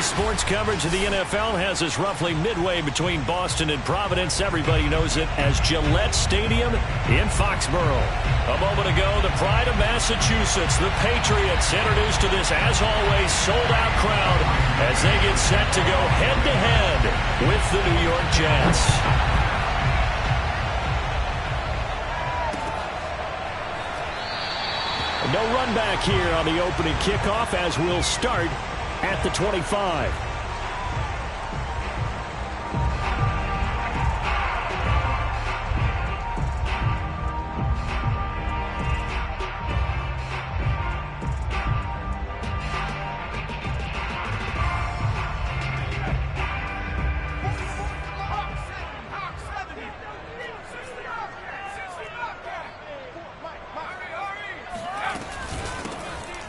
Sports coverage of the NFL has us roughly midway between Boston and Providence. Everybody knows it as Gillette Stadium in Foxborough. A moment ago, the pride of Massachusetts, the Patriots, introduced to this, as always, sold-out crowd as they get set to go head-to-head with the New York Jets. No run back here on the opening kickoff as we'll start at the 25.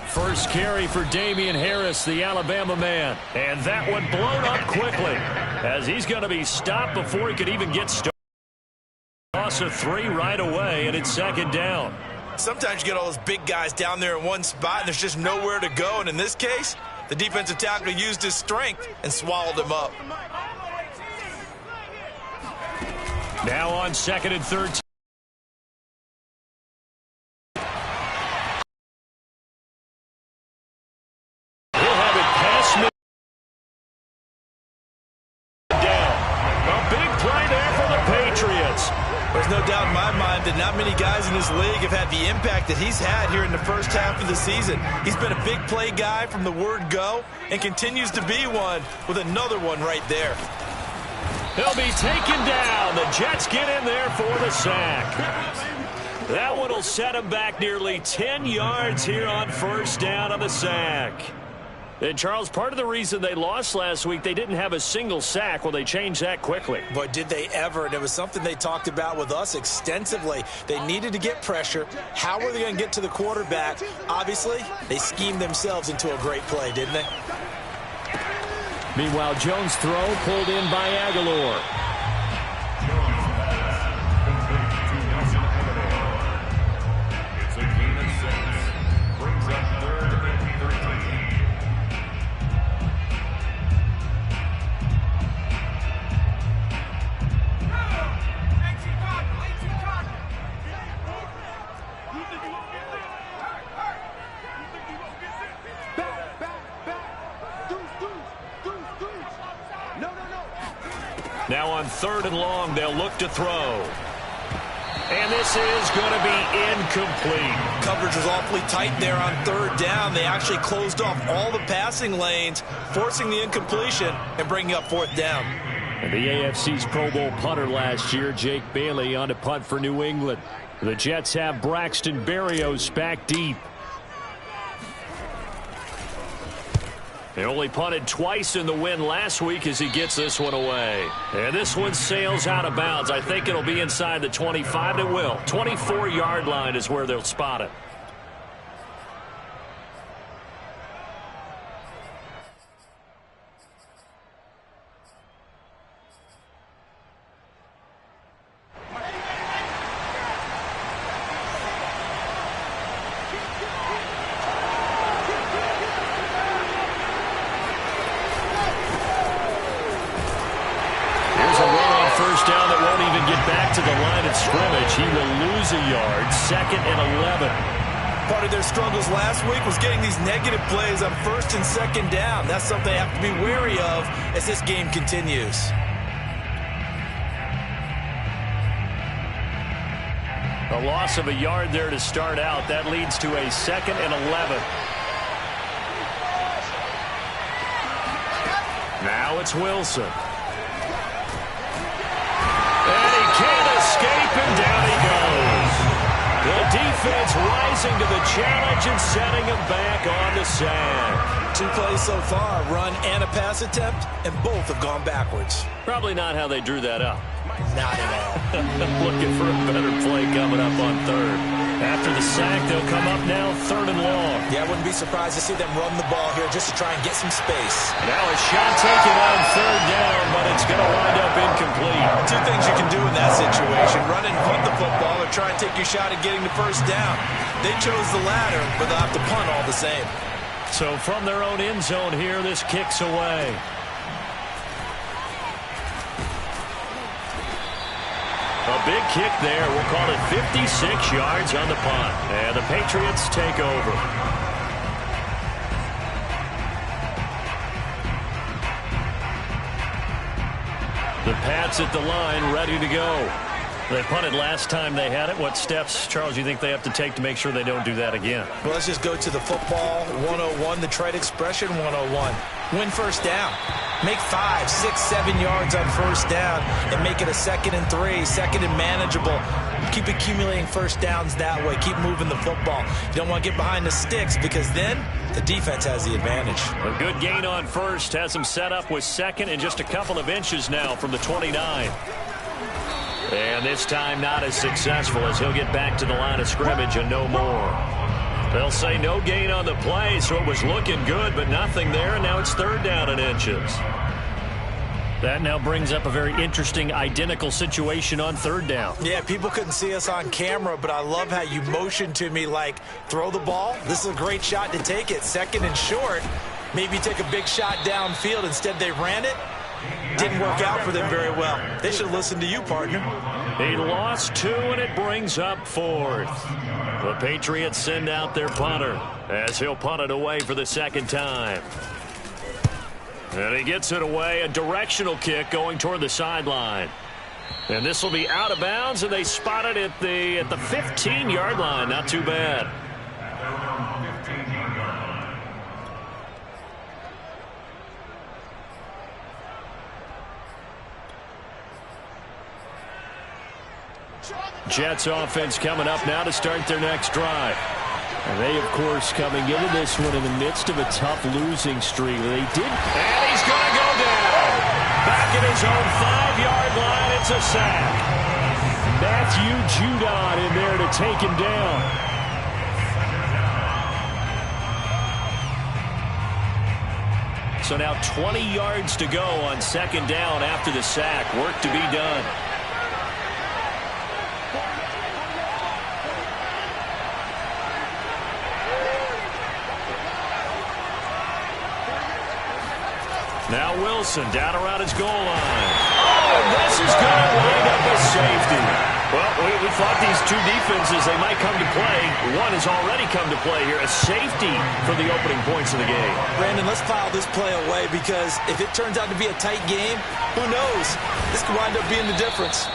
First carry for Damian Harris, the Alabama man. And that one blown up quickly as he's going to be stopped before he could even get started. Toss of 3 right away, and it's second down. Sometimes you get all those big guys down there in one spot, and there's just nowhere to go. And in this case, the defensive tackle used his strength and swallowed him up. Now on 2nd and 13. There's no doubt in my mind that not many guys in this league have had the impact that he's had here in the first half of the season. He's been a big play guy from the word go and continues to be one with another one right there. He'll be taken down. The Jets get in there for the sack. That one will set him back nearly 10 yards here on first down on the sack. And, Charles, part of the reason they lost last week, they didn't have a single sack. Well, they changed that quickly. Boy, did they ever. And it was something they talked about with us extensively. They needed to get pressure. How were they going to get to the quarterback? Obviously, they schemed themselves into a great play, didn't they? Meanwhile, Jones' throw pulled in by Aguilar. It's a gain of 6. Brings up 3rd and 13. Now on 3rd and long, they'll look to throw. And this is going to be incomplete. Coverage was awfully tight there on 3rd down. They actually closed off all the passing lanes, forcing the incompletion and bringing up 4th down. And the AFC's Pro Bowl punter last year, Jake Bailey, on to punt for New England. The Jets have Braxton Berrios back deep. They only punted twice in the win last week as he gets this one away. And this one sails out of bounds. I think it'll be inside the 25. It will. 24-yard line is where they'll spot it. To the line of scrimmage. He will lose a yard. 2nd and 11. Part of their struggles last week was getting these negative plays on 1st and 2nd down. That's something they have to be wary of as this game continues. A loss of a yard there to start out. That leads to a 2nd and 11. Now it's Wilson. Can't escape, and down he goes. The defense rising to the challenge and setting him back on the sack. 2 plays so far, run and a pass attempt, and both have gone backwards. Probably not how they drew that up. Not at all. Looking for a better play coming up on 3rd. After the sack, they'll come up now 3rd and long. Yeah, I wouldn't be surprised to see them run the ball here just to try and get some space. Now a shot taken on 3rd down, but it's going to wind up incomplete. 2 things you can do in that situation. Run and punt the football or try and take your shot at getting the 1st down. They chose the latter, but they'll have to punt all the same. So from their own end zone here, this kicks away. A big kick there. We'll call it 56 yards on the punt. And the Patriots take over. The Pats at the line, ready to go. They punted last time they had it. What steps, Charles, you think they have to take to make sure they don't do that again? Well, let's just go to the football 101, the trade expression 101. Win first down. Make 5, 6, 7 yards on first down and make it a 2nd and 3, 2nd and manageable. Keep accumulating first downs that way. Keep moving the football. You don't want to get behind the sticks because then the defense has the advantage. A good gain on first has him set up with 2nd and just a couple of inches now from the 29. And this time not as successful as he'll get back to the line of scrimmage and no more. They'll say no gain on the play, so it was looking good, but nothing there, and now it's 3rd down and inches. That now brings up a very interesting identical situation on 3rd down. Yeah, people couldn't see us on camera, but I love how you motioned to me like, throw the ball. This is a great shot to take it. 2nd and short. Maybe take a big shot downfield. Instead, they ran it. Didn't work out for them very well. They should have listened to you, partner. He lost 2, and it brings up 4th. The Patriots send out their punter as he'll punt it away for the 2nd time. And he gets it away, a directional kick going toward the sideline. And this will be out of bounds, and they spot it at the 15-yard line. Not too bad. Jets offense coming up now to start their next drive. And they, of course, coming into this one in the midst of a tough losing streak. They did. And he's going to go down. Back at his own 5-yard line. It's a sack. Matthew Judon in there to take him down. So now 20 yards to go on 2nd down after the sack. Work to be done. Now Wilson down around his goal line. Oh, this is going to wind up a safety. Well, we thought these two defenses, they might come to play. One has already come to play here. A safety for the opening points of the game. Brandon, let's file this play away because if it turns out to be a tight game, who knows? This could wind up being the difference.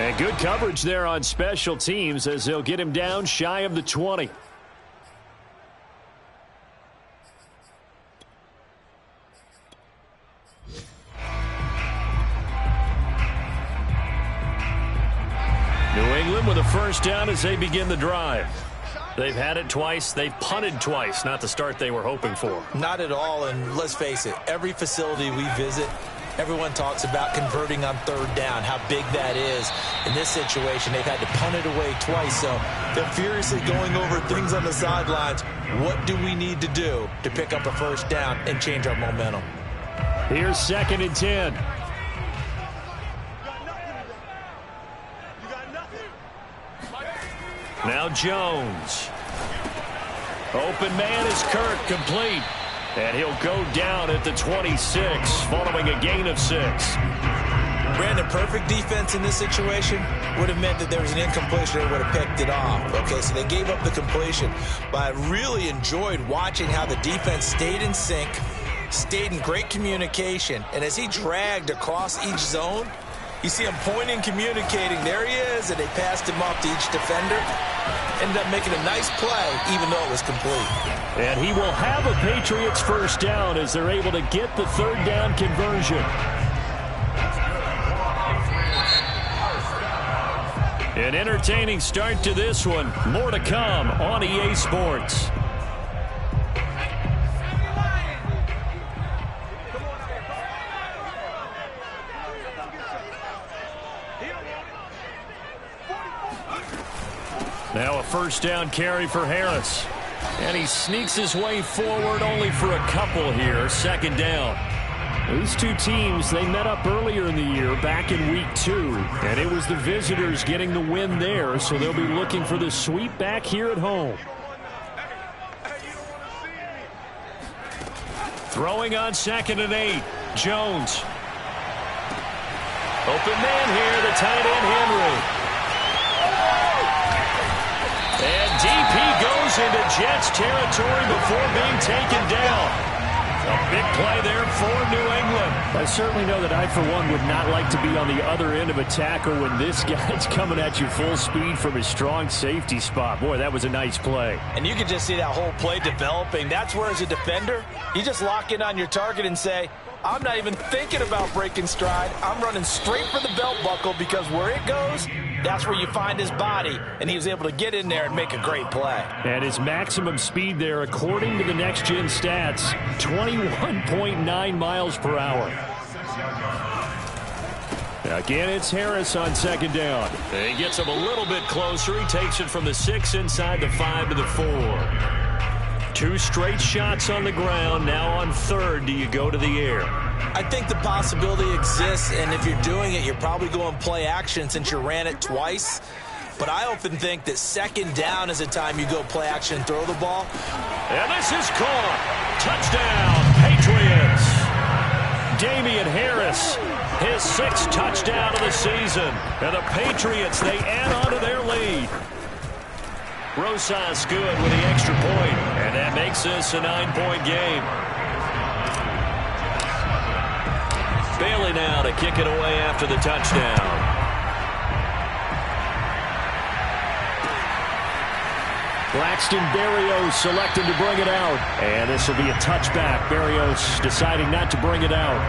And good coverage there on special teams as they'll get him down shy of the 20. New England with a first down as they begin the drive. They've had it twice. They've punted twice. Not the start they were hoping for. Not at all, and let's face it, every facility we visit, everyone talks about converting on 3rd down, how big that is. In this situation, they've had to punt it away twice, so they're furiously going over things on the sidelines. What do we need to do to pick up a first down and change our momentum? Here's 2nd and 10. Now Jones. Open man is Kirk, complete. And he'll go down at the 26 following a gain of 6. Brandon, perfect defense in this situation would have meant that there was an incompletion. They would have picked it off. Okay, so they gave up the completion. But I really enjoyed watching how the defense stayed in sync, stayed in great communication. And as he dragged across each zone, you see him pointing, communicating. There he is, and they passed him off to each defender. Ended up making a nice play, even though it was complete. And he will have a Patriots first down as they're able to get the 3rd down conversion. An entertaining start to this one. More to come on EA Sports. Now a first down carry for Harris. And he sneaks his way forward only for a couple here. 2nd down. These two teams, they met up earlier in the year back in week 2. And it was the visitors getting the win there. So they'll be looking for the sweep back here at home. Throwing on 2nd and 8. Jones. Open man here, the tight end Henry. And deep he goes into Jets territory before being taken down. A big play there for New England. I certainly know that I, for one, would not like to be on the other end of a tackle when this guy's coming at you full speed from his strong safety spot. Boy, that was a nice play. And you can just see that whole play developing. That's where, as a defender, you just lock in on your target and say, I'm not even thinking about breaking stride. I'm running straight for the belt buckle, because where it goes, that's where you find his body. And he was able to get in there and make a great play. And his maximum speed there, according to the next-gen stats, 21.9 miles per hour. Again, it's Harris on 2nd down. He gets him a little bit closer. He takes it from the 6 inside the 5 to the 4. 2 straight shots on the ground. Now on 3rd, do you go to the air? I think the possibility exists, and if you're doing it, you're probably going play action since you ran it twice. But I often think that 2nd down is a time you go play action and throw the ball. And this is caught. Touchdown, Patriots. Damian Harris, his 6th touchdown of the season. And the Patriots, they add on to their lead. Rosas good with the extra point, and that makes this a 9-point game. Bailey now to kick it away after the touchdown. Braxton Berrios selected to bring it out, and this will be a touchback. Berrios deciding not to bring it out.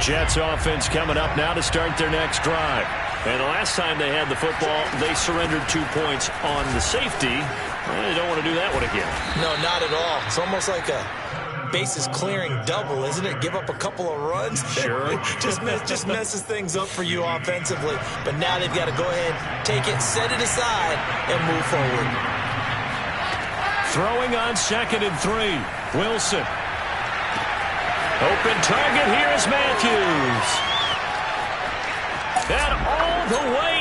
Jets offense coming up now to start their next drive. And the last time they had the football, they surrendered 2 points on the safety. They don't want to do that one again. No, not at all. It's almost like a bases clearing double, isn't it? Give up a couple of runs. Sure. just messes things up for you offensively. But now they've got to go ahead, take it, set it aside, and move forward. Throwing on 2nd and 3. Wilson. Open target, here is Matthews. And all the way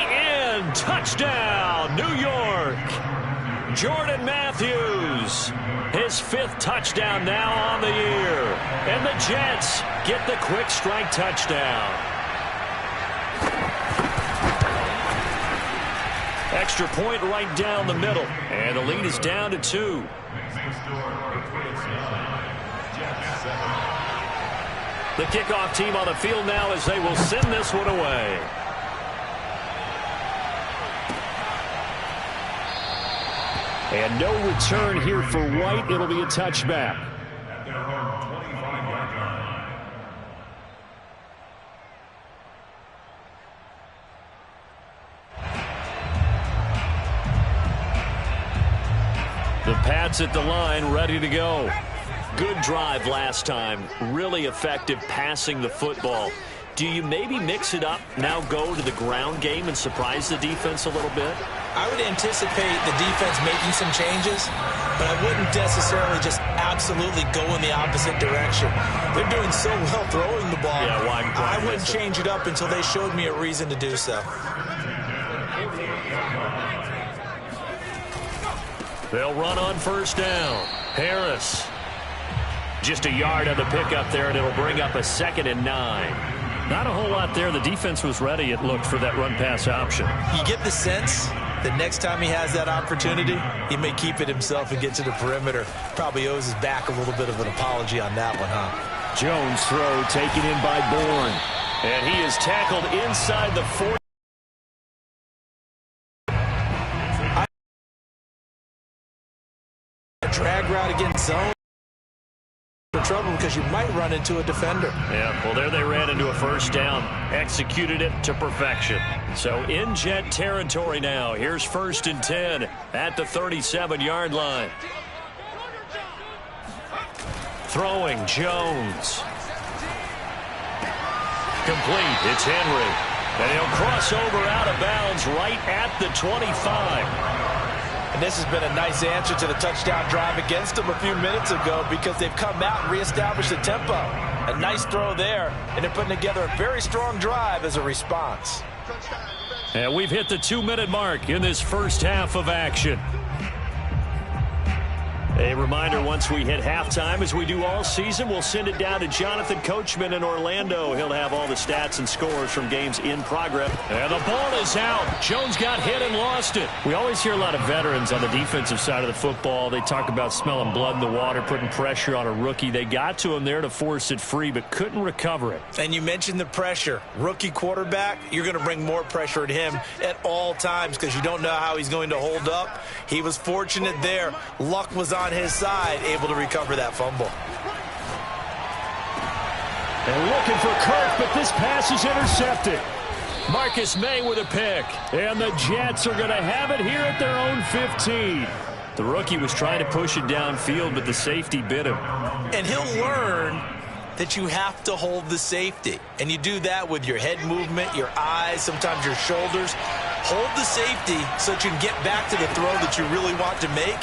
in. Touchdown, New York. Jordan Matthews. His 5th touchdown now on the year. And the Jets get the quick strike touchdown. Extra point right down the middle. And the lead is down to 2. The kickoff team on the field now as they will send this one away. And no return here for White. It'll be a touchback. The Pats at the line, ready to go. Good drive last time. Really effective passing the football. Do you maybe mix it up, now go to the ground game and surprise the defense a little bit? I would anticipate the defense making some changes, but I wouldn't necessarily just absolutely go in the opposite direction. They're doing so well throwing the ball. Yeah, why I wouldn't change it up until they showed me a reason to do so. They'll run on 1st down. Harris. Just a yard on the pickup there, and it'll bring up a 2nd and 9. Not a whole lot there. The defense was ready, it looked, for that run-pass option. You get the sense that next time he has that opportunity, he may keep it himself and get to the perimeter. Probably owes his back a little bit of an apology on that one, huh? Jones throw taken in by Bourne. And he is tackled inside the 40. Drag route against zone. Trouble because you might run into a defender. Yeah, well, there they ran into a 1st down. Executed it to perfection. So in Jet territory now. Here's 1st and 10 at the 37-yard line. Throwing, Jones. Complete. It's Henry. And he'll cross over out of bounds right at the 25. And this has been a nice answer to the touchdown drive against them a few minutes ago, because they've come out and reestablished the tempo. A nice throw there, and they're putting together a very strong drive as a response. And we've hit the 2-minute mark in this first half of action. A reminder, once we hit halftime, as we do all season, we'll send it down to Jonathan Coachman in Orlando. He'll have all the stats and scores from games in progress. And the ball is out. Jones got hit and lost it. We always hear a lot of veterans on the defensive side of the football. They talk about smelling blood in the water, putting pressure on a rookie. They got to him there to force it free, but couldn't recover it. And you mentioned the pressure. Rookie quarterback, you're going to bring more pressure at him at all times because you don't know how he's going to hold up. He was fortunate there. Luck was on his side, able to recover that fumble. And looking for Kirk, but this pass is intercepted. Marcus May with a pick. And the Jets are going to have it here at their own 15. The rookie was trying to push it downfield, but the safety bit him. And he'll learn that you have to hold the safety. And you do that with your head movement, your eyes, sometimes your shoulders. Hold the safety so that you can get back to the throw that you really want to make.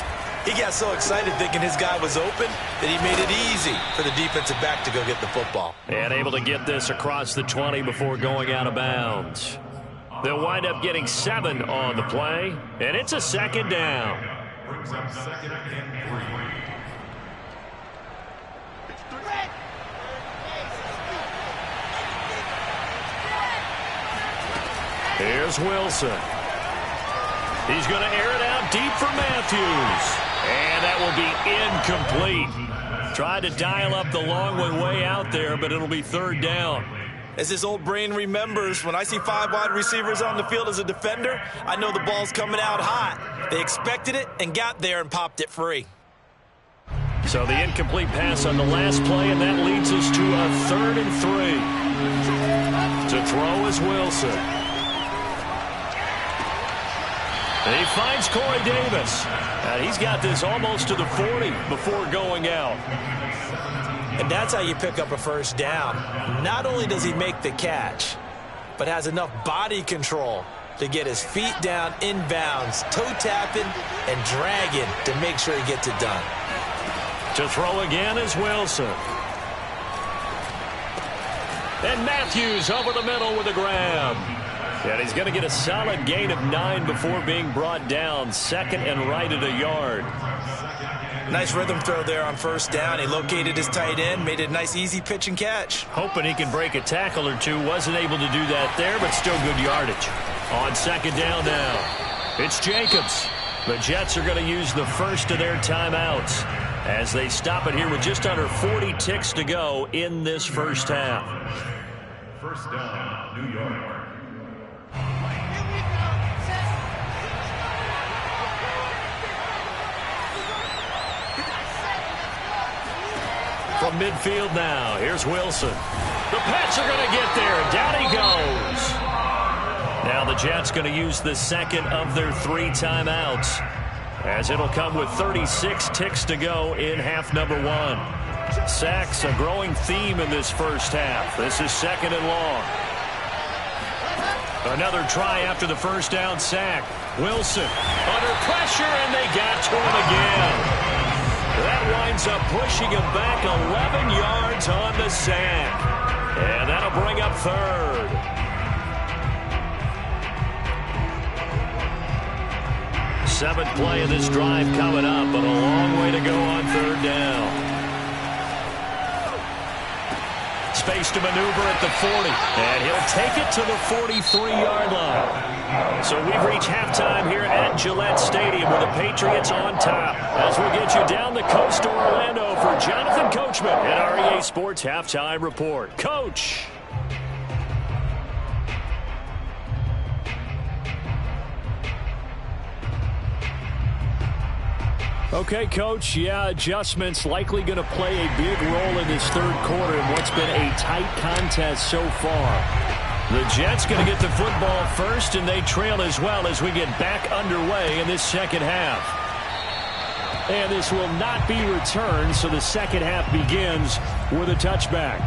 He got so excited thinking his guy was open that he made it easy for the defensive back to go get the football. And able to get this across the 20 before going out of bounds. They'll wind up getting 7 on the play, and it's a second down. Brings up 2nd and 3. Here's Wilson. He's going to air it out deep for Matthews. And that will be incomplete. Tried to dial up the long one way out there, but it'll be 3rd down. As his old brain remembers, when I see 5 wide receivers on the field as a defender, I know the ball's coming out hot. They expected it and got there and popped it free. So the incomplete pass on the last play, and that leads us to a 3rd and 3. To throw is Wilson. And he finds Corey Davis. And he's got this almost to the 40 before going out. And that's how you pick up a 1st down. Not only does he make the catch, but has enough body control to get his feet down inbounds, toe tapping and dragging to make sure he gets it done. To throw again is Wilson. And Matthews over the middle with a grab. And he's going to get a solid gain of 9 before being brought down. 2nd and right at a yard. Nice rhythm throw there on 1st down. He located his tight end, made it a nice easy pitch and catch. Hoping he can break a tackle or two. Wasn't able to do that there, but still good yardage. On 2nd down now, it's Jacobs. The Jets are going to use the first of their timeouts as they stop it here with just under 40 ticks to go in this first half. 1st down, New York. From midfield now, here's Wilson. The Pats are going to get there, and down he goes. Now the Jets going to use the 2nd of their 3 timeouts, as it'll come with 36 ticks to go in half number 1. Sacks, a growing theme in this first half. This is 2nd and long. Another try after the 1st down sack. Wilson under pressure, and they got to him again. That winds up pushing him back 11 yards on the sack. And that'll bring up 3rd. Seventh play of this drive coming up, but a long way to go on 3rd down. Space to maneuver at the 40, and he'll take it to the 43-yard line. So we've reached halftime here at Gillette Stadium with the Patriots on top. As we get you down the coast to Orlando for Jonathan Coachman at our EA Sports Halftime Report. Coach. Okay, Coach, yeah, adjustments likely going to play a big role in this 3rd quarter in what's been a tight contest so far. The Jets going to get the football first, and they trail as well as we get back underway in this 2nd half. And this will not be returned, so the 2nd half begins with a touchback.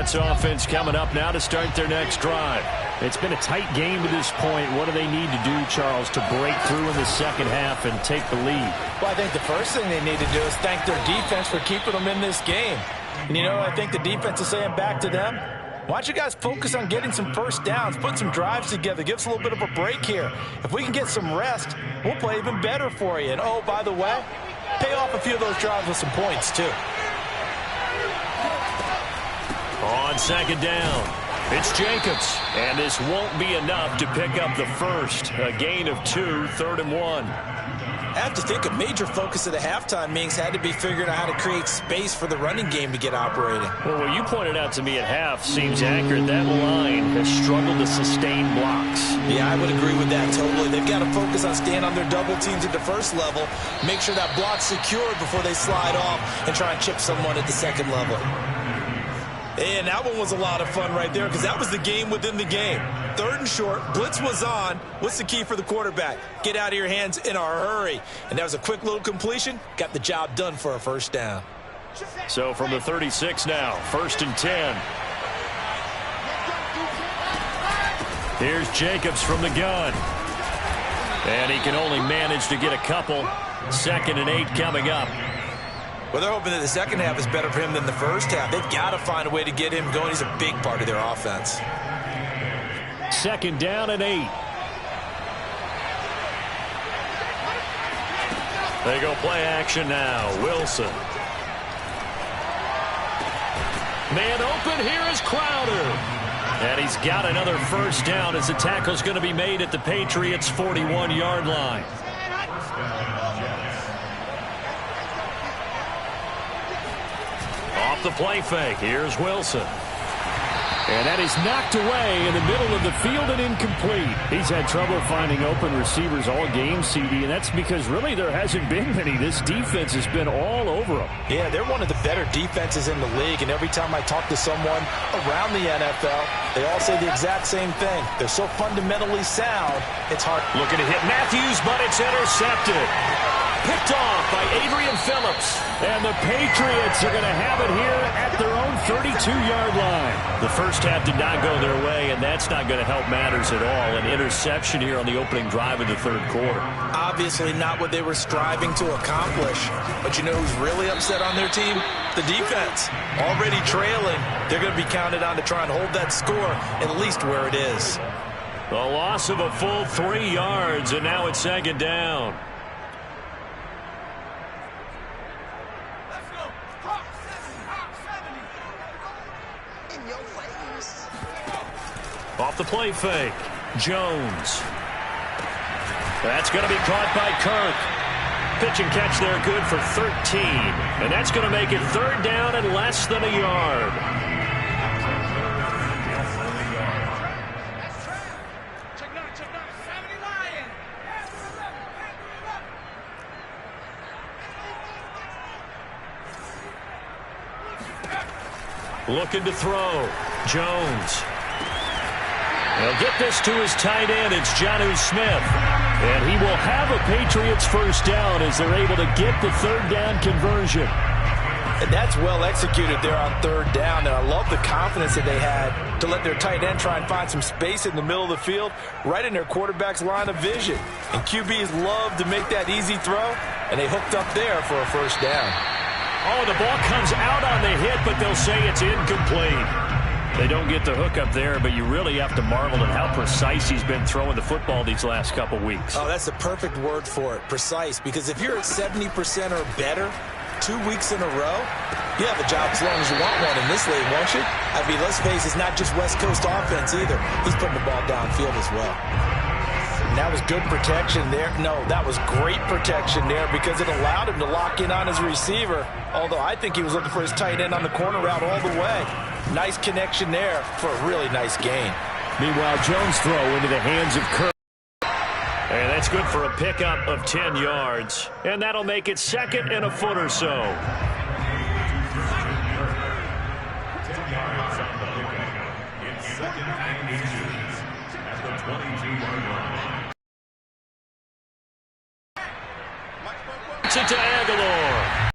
Pats offense coming up now to start their next drive. It's been a tight game to this point. What do they need to do, Charles, to break through in the second half and take the lead? Well, I think the first thing they need to do is thank their defense for keeping them in this game. And, you know, I think the defense is saying back to them, why don't you guys focus on getting some first downs, put some drives together, give us a little bit of a break here. If we can get some rest, we'll play even better for you. And, oh, by the way, pay off a few of those drives with some points, too. On second down, it's Jacobs. And this won't be enough to pick up the first. A gain of 2, 3rd and 1. I have to think a major focus of the halftime meetings had to be figuring out how to create space for the running game to get operating. Well, what you pointed out to me at half seems accurate. That line has struggled to sustain blocks. Yeah, I would agree with that totally. They've got to focus on staying on their double teams at the first level, make sure that block's secured before they slide off and try and chip someone at the second level. And that one was a lot of fun right there because that was the game within the game. 3rd and short, blitz was on. What's the key for the quarterback? Get out of your hands in a hurry. And that was a quick little completion. Got the job done for a first down. So from the 36 now, 1st and 10. Here's Jacobs from the gun. And he can only manage to get a couple. 2nd and 8 coming up. Well, they're hoping that the second half is better for him than the first half. They've got to find a way to get him going. He's a big part of their offense. 2nd down and 8. They go play action now. Wilson. Man open. Here is Crowder. And he's got another first down as the tackle's going to be made at the Patriots' 41-yard line. Off the play fake. Here's Wilson. And that is knocked away in the middle of the field and incomplete. He's had trouble finding open receivers all game, CD, and that's because really there hasn't been many. This defense has been all over them. Yeah, they're one of the better defenses in the league, and every time I talk to someone around the NFL, they all say the exact same thing. They're so fundamentally sound, it's hard. Looking to hit Matthews, but it's intercepted. Picked off by Adrian Phillips. And the Patriots are going to have it here at their own 32-yard line. The first half did not go their way, and that's not going to help matters at all. An interception here on the opening drive of the 3rd quarter. Obviously not what they were striving to accomplish. But you know who's really upset on their team? The defense. Already trailing. They're going to be counted on to try and hold that score at least where it is. A loss of a full 3 yards, and now it's 2nd down. Off the play fake, Jones. That's going to be caught by Kirk. Pitch and catch there, good for 13. And that's going to make it 3rd down and less than a yard. Looking to throw, Jones. He'll get this to his tight end. It's Jonnu Smith. And he will have a Patriots first down as they're able to get the 3rd down conversion. And that's well executed there on 3rd down. And I love the confidence that they had to let their tight end try and find some space in the middle of the field, right in their quarterback's line of vision. And QBs love to make that easy throw, and they hooked up there for a first down. Oh, the ball comes out on the hit, but they'll say it's incomplete. They don't get the hook up there, but you really have to marvel at how precise he's been throwing the football these last couple weeks. Oh, that's the perfect word for it, precise. Because if you're at 70% or better 2 weeks in a row, you have a job as long as you want one in this league, won't you? I mean, let's face it, it's not just West Coast offense either. He's putting the ball downfield as well. And that was good protection there. No, that was great protection there because it allowed him to lock in on his receiver, although I think he was looking for his tight end on the corner route all the way. Nice connection there for a really nice gain. Meanwhile, Jones' throw into the hands of Kirk. And that's good for a pickup of 10 yards. And that'll make it 2nd and a foot or so. 10 yards on the pickup. It's 2nd and 8 at the 22-yard line. It's it to Aguilar.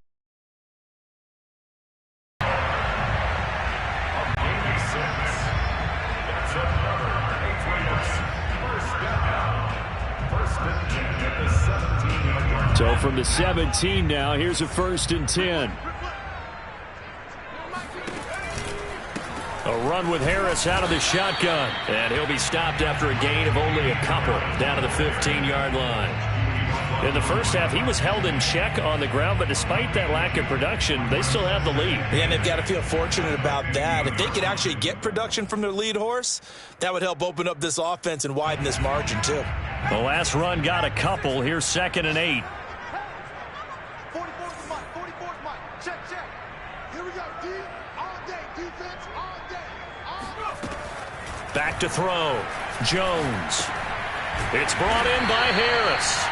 So from the 17 now, here's a 1st and 10. A run with Harris out of the shotgun. And he'll be stopped after a gain of only a couple down to the 15-yard line. In the first half, he was held in check on the ground, but despite that lack of production, they still have the lead. And they've got to feel fortunate about that. If they could actually get production from their lead horse, that would help open up this offense and widen this margin, too. The last run got a couple. Here's 2nd and 8. 44's Mike. 44's Mike. Check. Here we go. D all day. Defense all day. All day. Back to throw. Jones. It's brought in by Harris.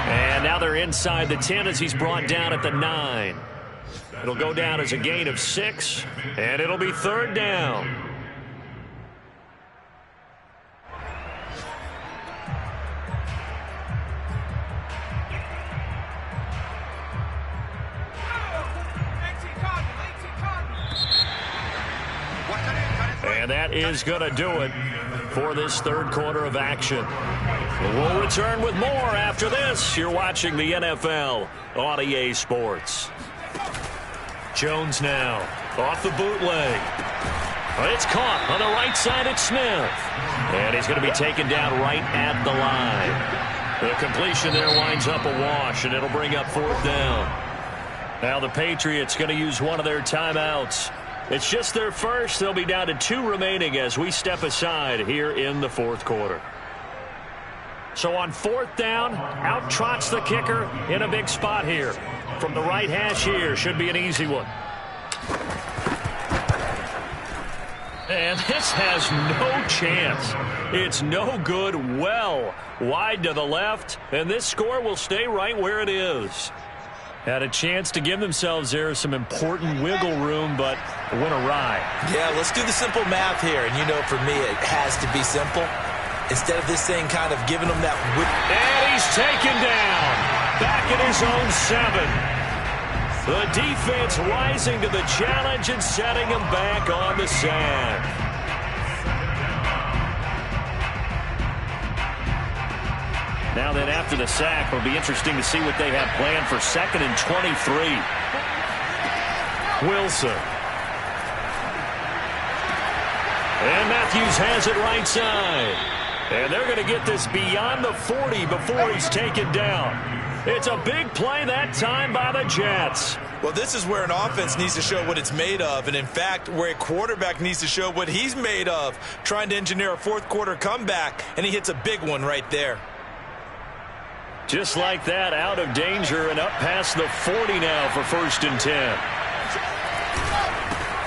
And now they're inside the 10 as he's brought down at the 9. It'll go down as a gain of 6, and it'll be 3rd down. And that is going to do it for this 3rd quarter of action. We'll return with more after this. You're watching the NFL on EA Sports. Jones now off the bootleg. It's caught on the right side at Smith. And he's going to be taken down right at the line. The completion there winds up a wash, and it'll bring up 4th down. Now the Patriots going to use one of their timeouts. It's just their first. They'll be down to 2 remaining as we step aside here in the 4th quarter. So on 4th down, out trots the kicker in a big spot here. From the right hash here, should be an easy one. And this has no chance. It's no good, well wide to the left, and this score will stay right where it is. Had a chance to give themselves there some important wiggle room, but went awry. Yeah, let's do the simple math here. And you know, for me, it has to be simple. Instead of this thing kind of giving them that whip. And he's taken down. Back at his own 7. The defense rising to the challenge and setting him back on the sand. Now then, after the sack, it'll be interesting to see what they have planned for 2nd and 23. Wilson. And Matthews has it right side. And they're going to get this beyond the 40 before he's taken down. It's a big play that time by the Jets. Well, this is where an offense needs to show what it's made of. And, in fact, where a quarterback needs to show what he's made of, trying to engineer a 4th quarter comeback. And he hits a big one right there. Just like that, out of danger and up past the 40 now for 1st and 10.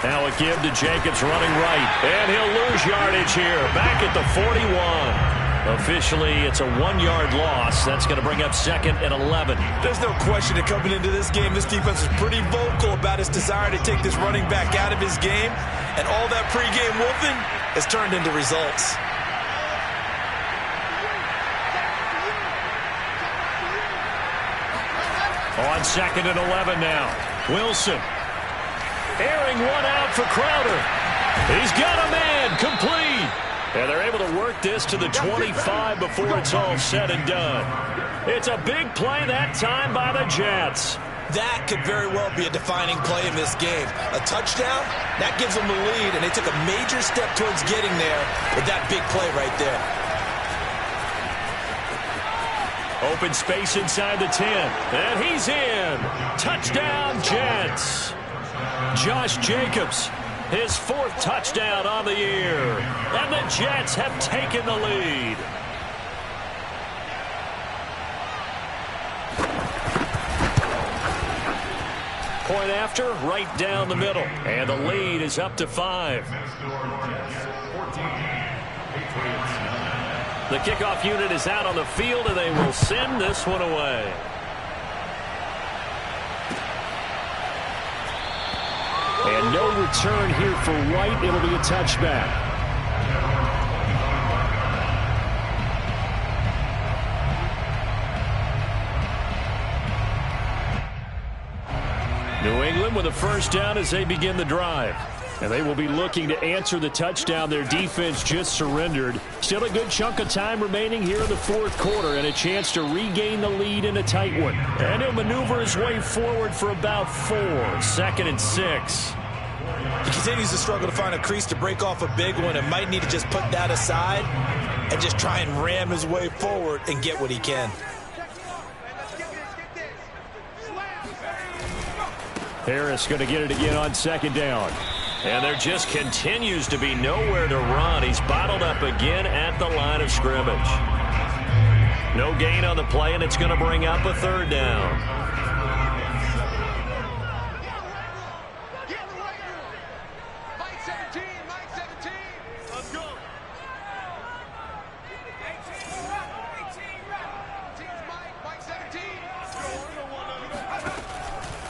Now a give to Jacobs running right. And he'll lose yardage here. Back at the 41. Officially, it's a 1-yard loss. That's going to bring up 2nd and 11. There's no question that coming into this game, this defense is pretty vocal about its desire to take this running back out of his game. And all that pregame wolfing has turned into results. On 2nd and 11 now. Wilson. Airing one out for Crowder. He's got a man. Complete. And they're able to work this to the 25 before it's all said and done. It's a big play that time by the Jets. That could very well be a defining play in this game. A touchdown, that gives them the lead, and they took a major step towards getting there with that big play right there. Open space inside the 10. And he's in. Touchdown, Jets. Josh Jacobs, his 4th touchdown on the year. And the Jets have taken the lead. Point after, right down the middle. And the lead is up to 5. The kickoff unit is out on the field, and they will send this one away. And no return here for White. It'll be a touchback. New England with a 1st down as they begin the drive. And they will be looking to answer the touchdown their defense just surrendered. Still a good chunk of time remaining here in the fourth quarter and a chance to regain the lead in a tight one. And he'll maneuver his way forward for about 4. 2nd and 6. He continues to struggle to find a crease to break off a big one and might need to just put that aside and just try and ram his way forward and get what he can. Harris going to get it again on 2nd down. And there just continues to be nowhere to run. He's bottled up again at the line of scrimmage. No gain on the play, and it's going to bring up a 3rd down.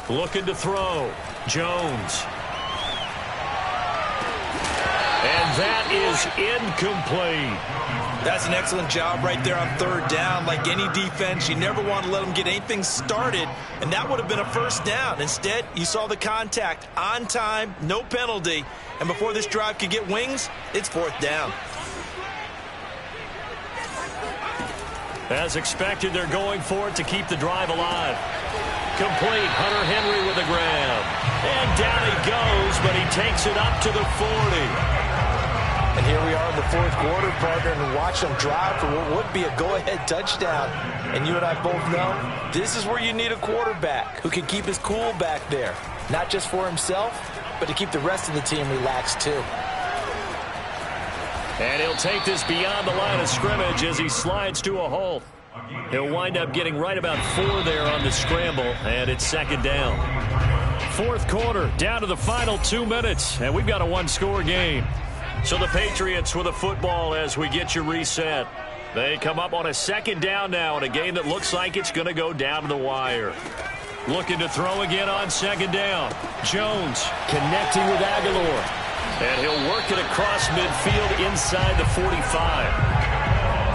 Looking to throw. Jones. And that is incomplete. That's an excellent job right there on 3rd down. Like any defense, you never want to let them get anything started, and that would have been a 1st down. Instead, you saw the contact on time, no penalty, and before this drive could get wings, it's 4th down. As expected, they're going for it to keep the drive alive. Complete. Hunter Henry with a grab. And down he goes, but he takes it up to the 40. And here we are in the fourth quarter, partner, and watch them drive for what would be a go-ahead touchdown. And you and I both know this is where you need a quarterback who can keep his cool back there. Not just for himself, but to keep the rest of the team relaxed too. And he'll take this beyond the line of scrimmage as he slides to a halt. He'll wind up getting right about 4 there on the scramble, and it's 2nd down. Fourth quarter, down to the final 2 minutes, and we've got a 1-score game. So the Patriots with a football as we get you reset. They come up on a 2nd down now in a game that looks like it's going to go down to the wire. Looking to throw again on 2nd down. Jones connecting with Aguilar. And he'll work it across midfield inside the 45.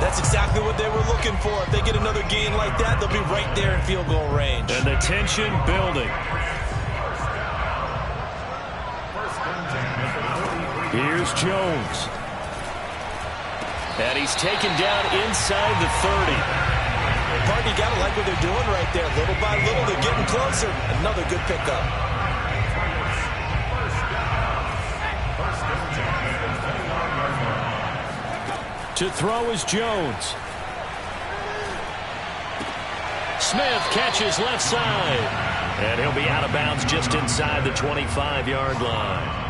That's exactly what they were looking for. If they get another gain like that, they'll be right there in field goal range. And the tension building. Here's Jones. And he's taken down inside the 30. Partner, you got to like what they're doing right there. Little by little, they're getting closer. Another good pickup. To throw is Jones. Smith catches left side. And he'll be out of bounds just inside the 25-yard line.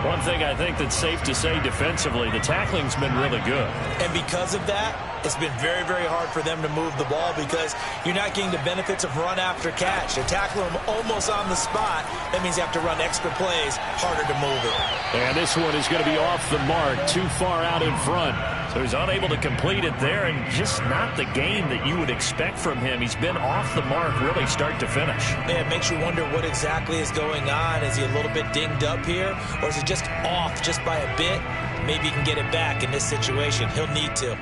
One thing I think that's safe to say defensively, the tackling's been really good. And because of that, it's been very, very hard for them to move the ball because you're not getting the benefits of run after catch. They're tackling them almost on the spot. That means you have to run extra plays, harder to move it. And this one is going to be off the mark, too far out in front. So he's unable to complete it there, and just not the game that you would expect from him. He's been off the mark really start to finish. Yeah, it makes you wonder what exactly is going on. Is he a little bit dinged up here, or is he just off just by a bit? Maybe he can get it back in this situation. He'll need to.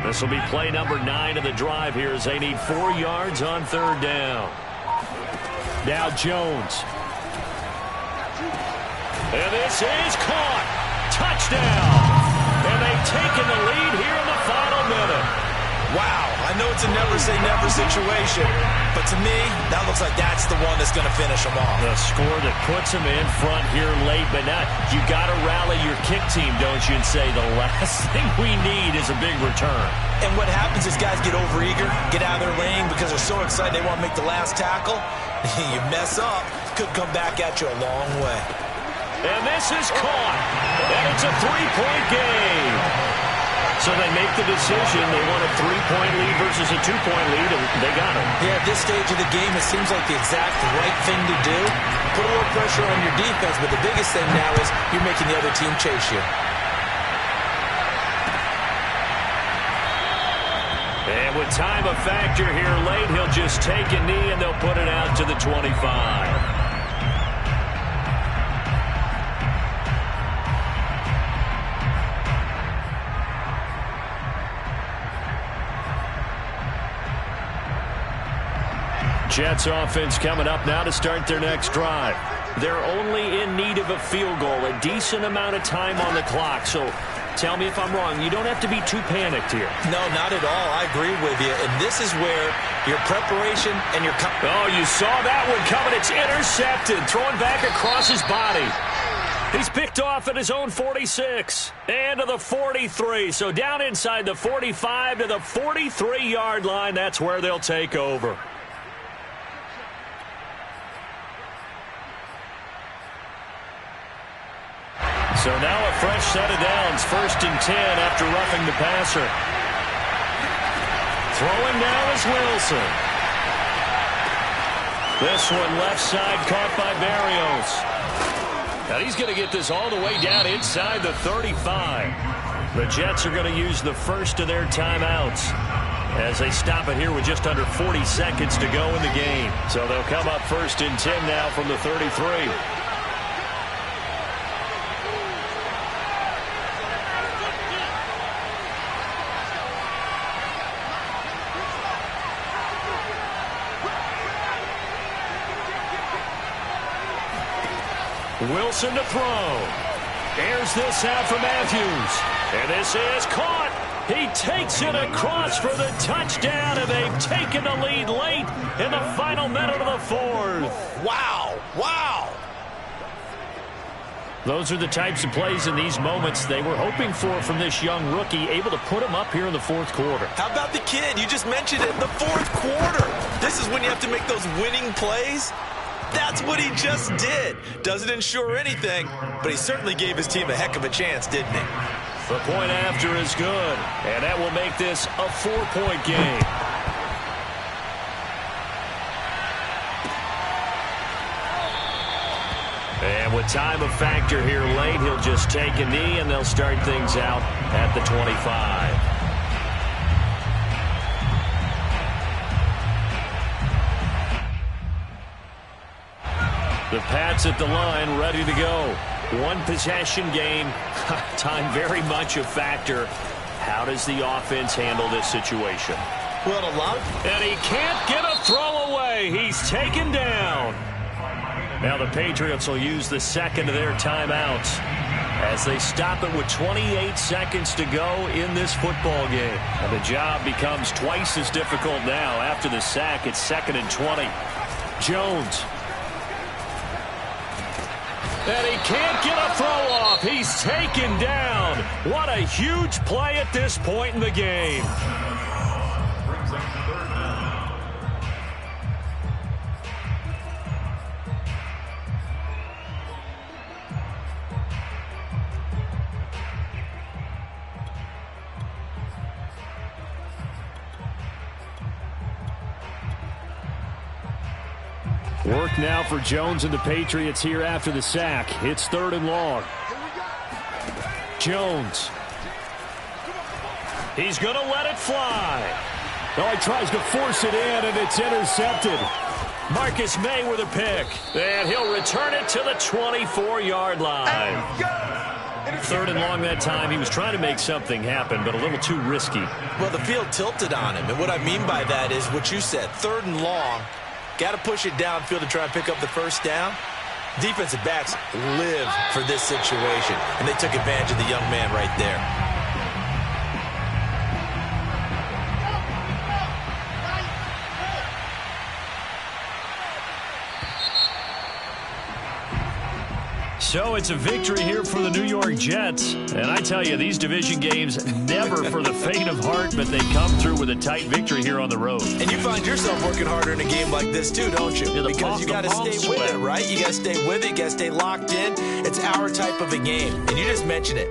This will be play number 9 of the drive here as they need 4 yards on 3rd down. Now Jones. And this is caught. Touchdown. And they've taken the lead here in the final minute. Wow, I know it's a never-say-never situation, but to me, that looks like that's the one that's going to finish them off. The score that puts them in front here late, but not. You got to rally your kick team, don't you, and say the last thing we need is a big return. And what happens is guys get overeager, get out of their lane because they're so excited they want to make the last tackle. You mess up, could come back at you a long way. And this is caught, and it's a 3-point game. So they make the decision. They want a 3-point lead versus a 2-point lead, and they got it. Yeah, at this stage of the game, it seems like the exact right thing to do. Put a little pressure on your defense, but the biggest thing now is you're making the other team chase you. And with time a factor here late, he'll just take a knee, and they'll put it out to the 25. Jets offense coming up now to start their next drive. They're only in need of a field goal, a decent amount of time on the clock. So tell me if I'm wrong. You don't have to be too panicked here. No, not at all. I agree with you. And this is where your preparation and your... Oh, you saw that one coming. It's intercepted. Throwing back across his body. He's picked off at his own 46 and to the 43. So down inside the 45 to the 43-yard line. That's where they'll take over. So now a fresh set of downs. 1st and 10 after roughing the passer. Throwing now is Wilson. This one left side caught by Barrios. Now he's going to get this all the way down inside the 35. The Jets are going to use the first of their timeouts as they stop it here with just under 40 seconds to go in the game. So they'll come up 1st and 10 now from the 33. Wilson to throw. Airs this out for Matthews. And this is caught. He takes it across for the touchdown, and they've taken the lead late in the final minute of the 4th. Wow. Wow. Those are the types of plays in these moments they were hoping for from this young rookie, able to put him up here in the 4th quarter. How about the kid? You just mentioned it, the 4th quarter. This is when you have to make those winning plays. That's what he just did. Doesn't ensure anything, but he certainly gave his team a heck of a chance, didn't he? The point after is good, and that will make this a 4-point game. And with time a factor here late, he'll just take a knee, and they'll start things out at the 25. The Pats at the line, ready to go. One possession game. Time very much a factor. How does the offense handle this situation? Well, a lot. And he can't get a throw away. He's taken down. Now the Patriots will use the second of their timeouts as they stop it with 28 seconds to go in this football game. And the job becomes twice as difficult now. After the sack, it's 2nd and 20. Jones. And he can't get a throw off. He's taken down. What a huge play at this point in the game. Work now for Jones and the Patriots here after the sack. It's 3rd and long. Jones. He's going to let it fly. Oh, he tries to force it in, and it's intercepted. Marcus May with a pick. And he'll return it to the 24-yard line. 3rd and long that time. He was trying to make something happen, but a little too risky. Well, the field tilted on him, and what I mean by that is what you said, 3rd and long. Got to push it downfield to try and pick up the first down. Defensive backs live for this situation, and they took advantage of the young man right there. So it's a victory here for the New York Jets. And I tell you, these division games, never for the faint of heart, but they come through with a tight victory here on the road. And you find yourself working harder in a game like this too, don't you? Yeah, because you got to stay with it, right? You got to stay with it. You got to stay locked in. It's our type of a game. And you just mentioned it.